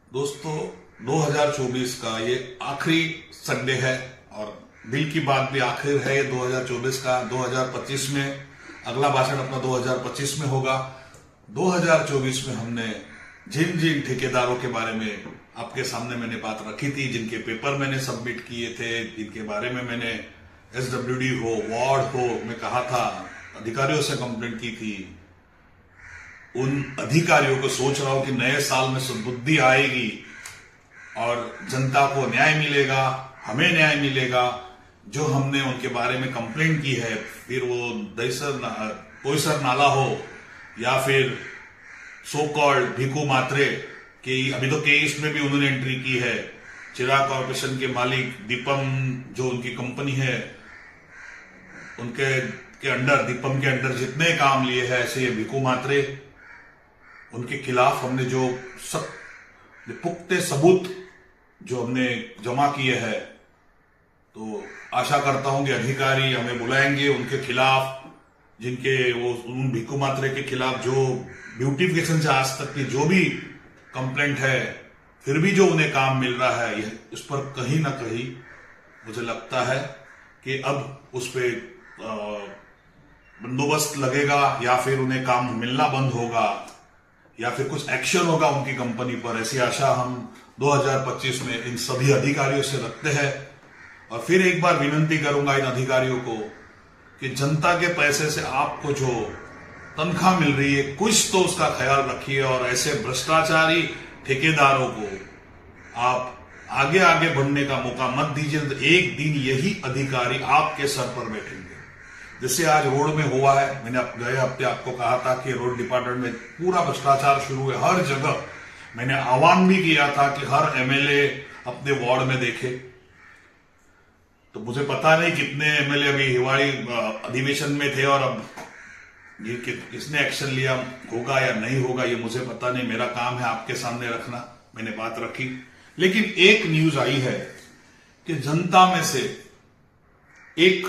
दोस्तों 2024 का ये आखिरी संडे है और दिल की बात भी आखिर है ये 2024 का। 2025 में अगला भाषण अपना 2025 में होगा। 2024 में हमने जिन जिन ठेकेदारों के बारे में आपके सामने मैंने बात रखी थी, जिनके पेपर मैंने सबमिट किए थे, जिनके बारे में मैंने एसडब्ल्यूडी हो, वार्ड हो मैं कहा था, अधिकारियों से कंप्लेंट की थी, उन अधिकारियों को सोच रहा हूं कि नए साल में सुबुद्धि आएगी और जनता को न्याय मिलेगा, हमें न्याय मिलेगा। जो हमने उनके बारे में कंप्लेंट की है, फिर वो कोईसर नाला हो या फिर सो कॉल्ड भीखू मात्रे के, अभी तो केस में भी उन्होंने एंट्री की है। चिराग कॉर्पोरेशन के मालिक दीपम जो उनकी कंपनी है, उनके अंडर, दीपम के अंडर जितने काम लिए हैं ऐसे ये भीखू मात्रे, उनके खिलाफ हमने जो पुख्ते सबूत जो हमने जमा किए हैं, तो आशा करता हूं कि अधिकारी हमें बुलाएंगे उनके खिलाफ, जिनके वो उन भीखू मात्रे के खिलाफ जो ब्यूटिफिकेशन से आज तक की जो भी कंप्लेंट है, फिर भी जो उन्हें काम मिल रहा है, इस पर कहीं ना कहीं मुझे लगता है कि अब उस पर बंदोबस्त लगेगा या फिर उन्हें काम मिलना बंद होगा या फिर कुछ एक्शन होगा उनकी कंपनी पर। ऐसी आशा हम 2025 में इन सभी अधिकारियों से रखते हैं। और फिर एक बार विनती करूंगा इन अधिकारियों को कि जनता के पैसे से आपको जो तनख्वाह मिल रही है, कुछ तो उसका ख्याल रखिए और ऐसे भ्रष्टाचारी ठेकेदारों को आप आगे आगे बढ़ने का मौका मत दीजिए। तो एक दिन यही अधिकारी आपके सर पर बैठेंगे, जैसे आज रोड में हुआ है। मैंने गए हफ्ते आपको कहा था कि रोड डिपार्टमेंट में पूरा भ्रष्टाचार शुरू है हर जगह। मैंने आह्वान भी किया था कि हर एमएलए अपने वार्ड में देखे। तो मुझे पता नहीं कितने एमएलए अभी हिवाड़ी अधिवेशन में थे और अब ये किसने एक्शन लिया होगा या नहीं होगा ये मुझे पता नहीं। मेरा काम है आपके सामने रखना। मैंने बात रखी, लेकिन एक न्यूज आई है कि जनता में से एक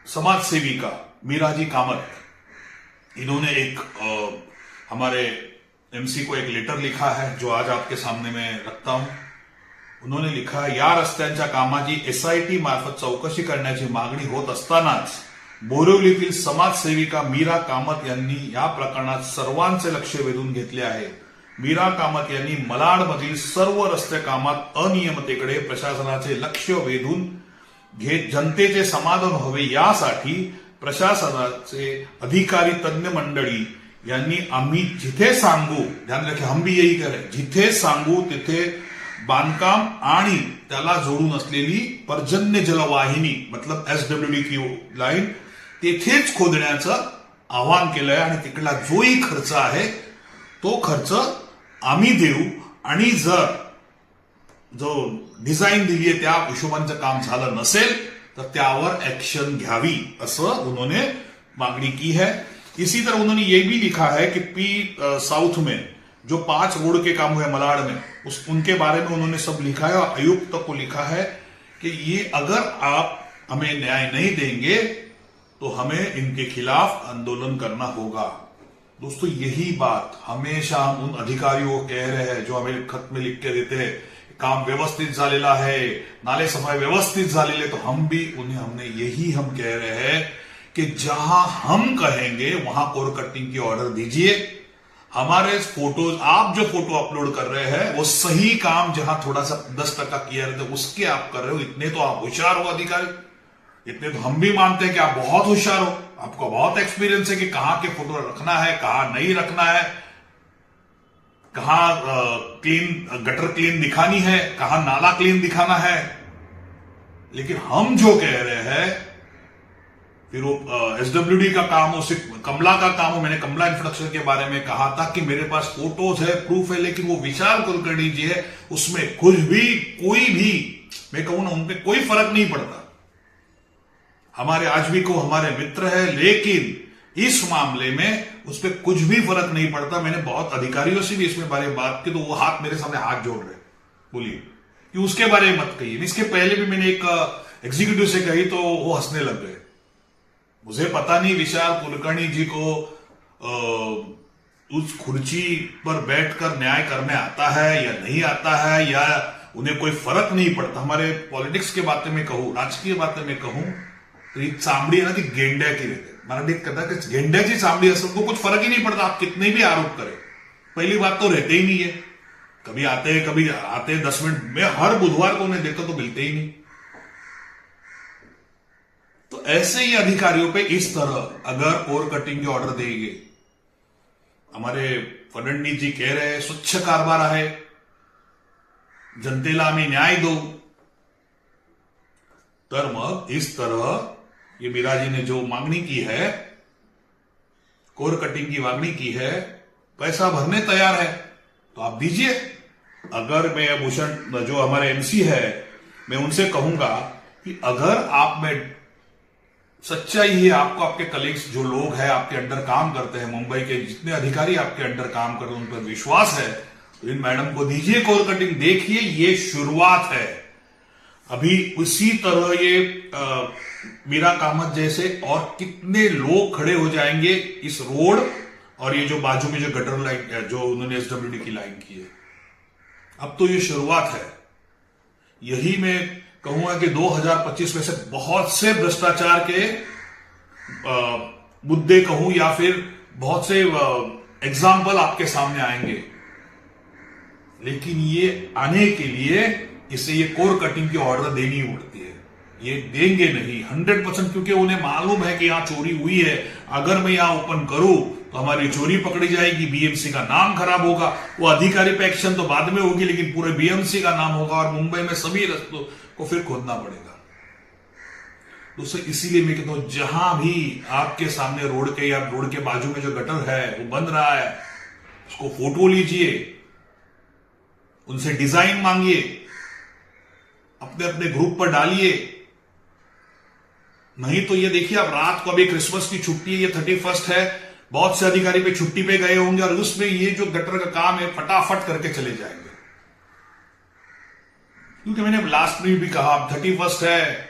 समाज सेविका मीराजी कामत, इन्होंने एक हमारे एमसी को एक लेटर लिखा है जो आज आपके सामने मैं रखता हूं। उन्होंने लिखा है, या रस्त्यांच्या कामाची एसआयटी मार्फत चौकशी करण्याची मागणी होत असतानाच बोरिवलीतील समाजसेविका मीरा कामत यांनी या प्रकरणात सर्वांचे लक्ष वेधून घेतले आहे। मीरा कामत यांनी मलाडमधील सर्व रस्ते कामात अनियमिततेकडे प्रशासनाचे लक्ष वेधून घेत जनतेचे समाधान व्हावे यासाठी प्रशासनाचे अधिकारी तज्ञ मंडळी यांनी आम्ही जिथे सांगू, ध्यान रखे हम भी यही करें, जिथे सांगू तिथे बांधकाम आणि त्याला जोडून असलेली पर्जन्य जलवाहिनी मतलब एसडब्ल्यूडी की लाईन तेथेच खोदण्याचं आवाहन केलंय आणि तिकडला जोही खर्च आहे तो खर्च आम्ही देऊ आणि जर जो डिझाईन दिली है त्या हिशोबांचं काम झालं नसेल तर त्यावर एक्शन घ्यावी असं उन्होंने मांगनी की है। इसी तरह उन्होंने ये भी लिखा है कि पी साउथ में जो 5 रोड के काम हुए मलाड में, उनके बारे में उन्होंने सब लिखा है और आयुक्त को लिखा है कि ये अगर आप हमें न्याय नहीं देंगे तो हमें इनके खिलाफ आंदोलन करना होगा। दोस्तों यही बात हमेशा हम उन अधिकारियों को कह रहे हैं जो हमें खत में लिख के देते हैं, काम व्यवस्थित झालेला है, नाले सफाई व्यवस्थित झालेले, तो हम भी हमने यही हम कह रहे हैं कि जहां हम कहेंगे वहां कोर कटिंग की ऑर्डर दीजिए। हमारे फोटोज, आप जो फोटो अपलोड कर रहे हैं वो सही काम जहां थोड़ा सा 10% किया रहता है उसके आप कर रहे हो। इतने तो आप होशियार हो अधिकारी, इतने तो हम भी मानते हैं कि आप बहुत होशियार हो, आपको बहुत एक्सपीरियंस है कि कहां के फोटो रखना है, कहां नहीं रखना है, कहां क्लीन गटर क्लीन दिखानी है, कहां नाला क्लीन दिखाना है। लेकिन हम जो कह रहे हैं, फिर वो एसडब्ल्यूडी का काम हो, सिर्फ कमला का काम हो। मैंने कमला इंफ्रास्ट्रक्चर के बारे में कहा था कि मेरे पास फोटोज है, प्रूफ है, लेकिन वो विशाल कुलकर्णी जी है, उसमें कुछ भी, कोई भी, मैं कहूं ना, उनपे कोई फर्क नहीं पड़ता। हमारे आज भी को हमारे मित्र है, लेकिन इस मामले में उस पर कुछ भी फर्क नहीं पड़ता। मैंने बहुत अधिकारियों से भी इसमें बारे में बात की तो वो हाथ मेरे सामने हाथ जोड़ रहे, बोलिए कि उसके बारे में मत कहिए। इसके पहले भी मैंने एक एग्जीक्यूटिव से कही तो वो हंसने लग गए। मुझे पता नहीं विशाल कुलकर्णी जी को उस कुर्सी पर बैठकर न्याय करने आता है या नहीं आता है, या उन्हें कोई फर्क नहीं पड़ता। हमारे पॉलिटिक्स की बातें में कहूं, राजकीय बातें में कहूं, तो ही चामडी आहे ना ती गेंड्याची रहते। मराठीत कहता कि गेंड्याची चामडी असेल तो कुछ फर्क ही नहीं पड़ता, आप कितने भी आरोप करें। पहली बात तो रहते ही नहीं है, कभी आते हैं कभी आते 10 मिनट में, हर बुधवार को उन्हें देखो तो मिलते ही नहीं। तो ऐसे ही अधिकारियों पे इस तरह अगर कोर कटिंग के ऑर्डर देंगे, हमारे फडणवीस जी कह रहे हैं स्वच्छ कारभार आहे, जनतेला आम्ही न्याय दो, तर मग इस तरह ये मीरा जी ने जो मांगनी की है, कोर कटिंग की मांगनी की है, पैसा भरने तैयार है तो आप दीजिए। अगर मैं भूषण जो हमारे एमसी है, मैं उनसे कहूंगा कि अगर आप में सच्चाई है, आपको आपके कलीग्स जो लोग हैं आपके अंडर काम करते हैं, मुंबई के जितने अधिकारी आपके अंडर काम कर रहे हैं उन पर विश्वास है, तो इन मैडम को दीजिए कोर कटिंग। देखिए ये शुरुआत है, अभी उसी तरह ये मीरा कामत जैसे और कितने लोग खड़े हो जाएंगे इस रोड और ये जो बाजू में जो गटर लाइन जो उन्होंने एसडब्ल्यूडी की लाइन की है। अब तो ये शुरुआत है। यही मैं कहूंगा कि 2025 में से बहुत से भ्रष्टाचार के मुद्दे कहूं या फिर बहुत से एग्जाम्पल आपके सामने आएंगे, लेकिन ये आने के लिए इसे ये कोर कटिंग की ऑर्डर देनी पड़ती है। ये देंगे नहीं 100%, क्योंकि उन्हें मालूम है कि यहां चोरी हुई है, अगर मैं यहां ओपन करूं तो हमारी चोरी पकड़ी जाएगी, बीएमसी का नाम खराब होगा। वो अधिकारी पे एक्शन तो बाद में होगी, लेकिन पूरे बीएमसी का नाम होगा और मुंबई में सभी रस्तों को फिर खोदना पड़ेगा। दोस्तों इसीलिए मैं कहता हूं, जहां भी आपके सामने रोड के या रोड के बाजू में जो गटर है वो बन रहा है, उसको फोटो लीजिए, उनसे डिजाइन मांगिए, अपने अपने ग्रुप पर डालिए। नहीं तो ये देखिए, अब रात को अभी क्रिसमस की छुट्टी है, ये 31 है, बहुत से अधिकारी पे छुट्टी पे गए होंगे और उसमें ये जो गटर का काम है फटाफट करके चले जाएंगे। क्योंकि मैंने लास्ट में भी कहा, 31 है,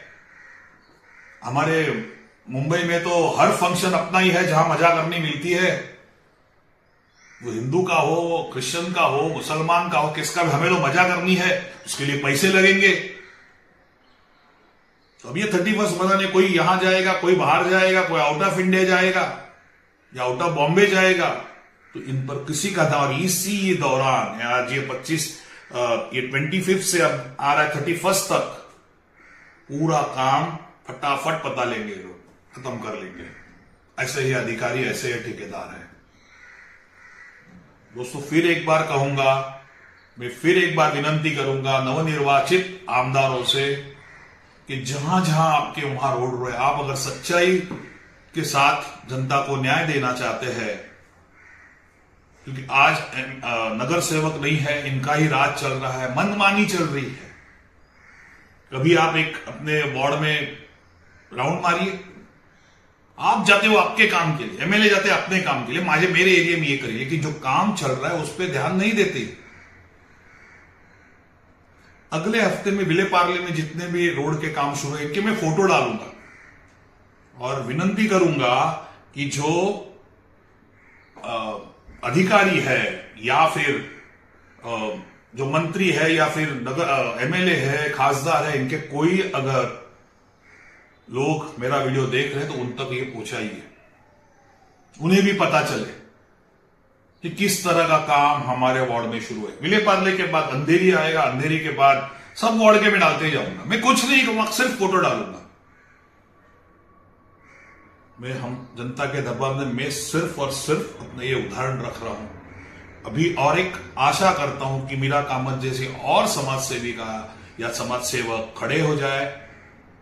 हमारे मुंबई में तो हर फंक्शन अपना ही है, जहां मजा करनी मिलती है, वो हिंदू का हो, क्रिश्चियन का हो, मुसलमान का हो, किसका भी, हमें तो मजा करनी है, उसके लिए पैसे लगेंगे। तो अब ये 31 मनाने कोई यहां जाएगा, कोई बाहर जाएगा, कोई आउट ऑफ इंडिया जाएगा या आउट ऑफ बॉम्बे जाएगा, तो इन पर किसी का दौर इसी दौरान, आज ये 25 से अब आ रहा है 31 तक, पूरा काम फटाफट पता लेंगे, लोग खत्म कर लेंगे। ऐसे ही अधिकारी, ऐसे ही ठेकेदार हैं। दोस्तों फिर एक बार कहूंगा, मैं फिर एक बार विनंती करूंगा नवनिर्वाचित आमदारों से कि जहां जहां आपके वहां रोड रहे, आप अगर सच्चाई के साथ जनता को न्याय देना चाहते हैं, क्योंकि आज नगर सेवक नहीं है, इनका ही राज चल रहा है, मनमानी चल रही है। कभी आप एक अपने वार्ड में राउंड मारिए, आप जाते हो आपके काम के लिए, एमएलए जाते हैं अपने काम के लिए, मेरे एरिया में ये करिए, लेकिन जो काम चल रहा है उस पर ध्यान नहीं देते। अगले हफ्ते में विले पार्ले में जितने भी रोड के काम शुरू है, इनके मैं फोटो डालूंगा और विनंती करूंगा कि जो अधिकारी है या फिर जो मंत्री है या फिर नगर एमएलए है, खासदार है, इनके कोई अगर लोग मेरा वीडियो देख रहे हैं तो उन तक ये पहुंचाइए, उन्हें भी पता चले कि किस तरह का काम हमारे वार्ड में शुरू है। विले पार्ले के बाद अंधेरी आएगा, अंधेरी के बाद सब वार्ड के में डालते जाऊंगा। मैं कुछ नहीं कहूंगा, सिर्फ फोटो डालूंगा। मैं हम जनता के दरबार में मैं सिर्फ और सिर्फ अपना ये उदाहरण रख रहा हूं। अभी और एक आशा करता हूं कि मीरा कामत जैसे और समाज सेवी का या समाज सेवक खड़े हो जाए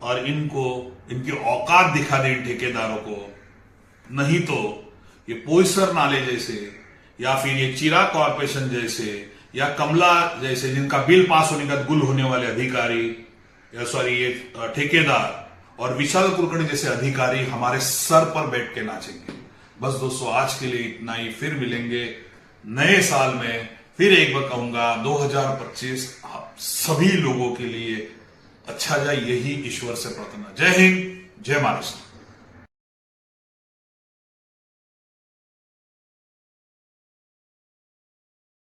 और इनको इनकी औकात दिखा दे इन ठेकेदारों को। नहीं तो ये पोईसर नाले जैसे या फिर ये चिराग कॉर्पोरेशन जैसे या कमला जैसे, जिनका बिल पास होने का गुल होने वाले अधिकारी या ये ठेकेदार और विशाल कुलकर्णी जैसे अधिकारी हमारे सर पर बैठ के नाचेंगे। बस दोस्तों आज के लिए इतना ही, फिर मिलेंगे नए साल में। फिर एक बार कहूंगा 2025 आप सभी लोगों के लिए अच्छा जाए, यही ईश्वर से प्रार्थना। जय हिंद, जय महाराष्ट्र।